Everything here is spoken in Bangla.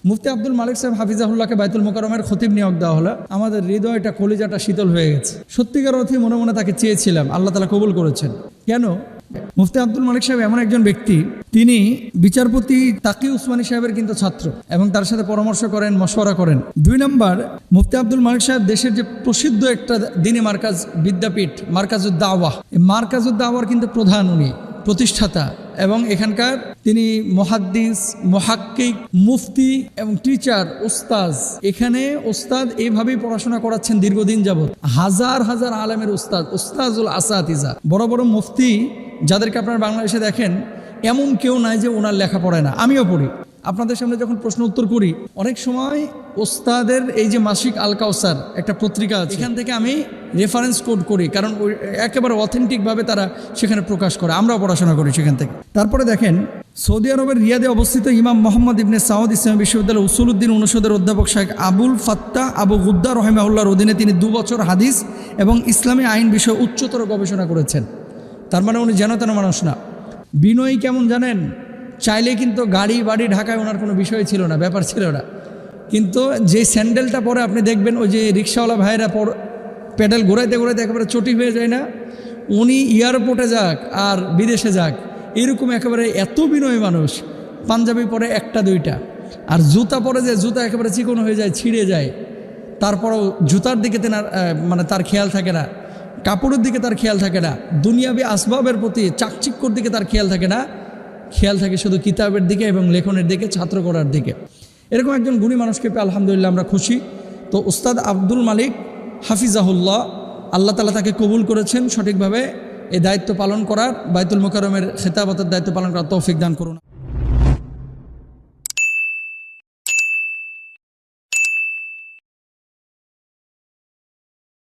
মুফতি আব্দুল মালিক সাহেব হাফিজাহুল্লাহকে বাইতুল মোকাররমের খতিব নিয়োগ দেওয়া হলো। আমাদের হৃদয়টা কলিজাটা শীতল হয়ে গেছে। সত্যিকার অর্থে মনে মনে তাকে চেয়েছিলাম, আল্লাহ তাআলা কবুল করেছেন। কেন? মুফতি আব্দুল মালিক সাহেব এমন একজন ব্যক্তি, তিনি বিচারপতি তাকি উসমানী সাহেবের কিন্তু ছাত্র এবং তার সাথে পরামর্শ করেন, মশওয়ারা করেন। 2 নম্বর, মুফতি আব্দুল মালিক সাহেব দেশের যে প্রসিদ্ধ একটা দ্বীনি মার্কাজ বিদ্যাপীঠ মার্কাজুদ দাওয়াহ, এই মার্কাজুদ দাওয়ার কিন্তু প্রধান উনি, প্রতিষ্ঠাতা, এবং এখানকার তিনি মুহাদ্দিস, মুহাক্কিক, মুফতি এবং টিচার, উস্তাজ। এখানে উস্তাদ এইভাবেই পড়াশোনা করাচ্ছেন দীর্ঘদিন যাবত। হাজার হাজার আলেমের উস্তাদ, উস্তাজুল আসাতিজা, বড় বড় মুফতি যাদেরকে আপনারা বাংলাদেশে দেখেন, এমন কেউ নাই যে ওনার লেখা পড়ে না। আমিও পড়ি। আপনাদের সামনে যখন প্রশ্ন উত্তর করি, অনেক সময় ওস্তাদের এই যে মাসিক আল কাউসার একটা পত্রিকা আছে, এখান থেকে আমি রেফারেন্স কোড করি, কারণ একেবারে অথেন্টিকভাবে তারা সেখানে প্রকাশ করে। আমরাও পড়াশোনা করি সেখান থেকে। তারপরে দেখেন, সৌদি আরবের রিয়াদে অবস্থিত ইমাম মোহাম্মদ ইবনে সাউদ ইসলামী বিশ্ববিদ্যালয় উসুলউদ্দিন অনুষদের অধ্যাপক শেখ আবুল ফাত্তাহ আবু গুদ্দা রহিমাহুল্লাহর অধীনে তিনি 2 বছর হাদিস এবং ইসলামী আইন বিষয়ে উচ্চতর গবেষণা করেছেন। তার মানে উনি যেন তেন মানুষ না। বিনয়ী কেমন জানেন? চাইলে কিন্তু গাড়ি বাড়ি ঢাকায় ওনার কোনো বিষয় ছিল না, ব্যাপার ছিল না। কিন্তু যে স্যান্ডেলটা পরে আপনি দেখবেন, ওই যে রিক্সাওয়ালা ভাইরা প্যাডেল ঘোরাইতে ঘোরাইতে একেবারে চটি হয়ে যায় না, উনি এয়ারপোর্টে যাক আর বিদেশে যাক, এরকম একেবারে এত বিনয়ী মানুষ। পাঞ্জাবি পরে 1টা 2টা, আর জুতা পরে যে জুতা একেবারে চিকন হয়ে যায়, ছিঁড়ে যায়, তারপরও জুতার দিকে তার খেয়াল থাকে না, কাপড়ের দিকে তার খেয়াল থাকে না, দুনিয়াবি আসবাবের প্রতি চাকচিক্যর দিকে তার খেয়াল থাকে না, খেয়াল থাকে শুধু কিতাবের দিকে এবং লেখনের দিকে, ছাত্র করার দিকে। এরকম একজন গুণী মানুষকে পেয়ে আলহামদুলিল্লাহ আমরা খুশি। তো উস্তাদ আব্দুল মালিক হাফিজাহুল্লাহ, আল্লাহ তাআলা তাকে কবুল করেছেন সঠিকভাবে এই দায়িত্ব পালন করার, বাইতুল মোকাররমের খেতাবতের দায়িত্ব পালন করার তৌফিক দান করুন।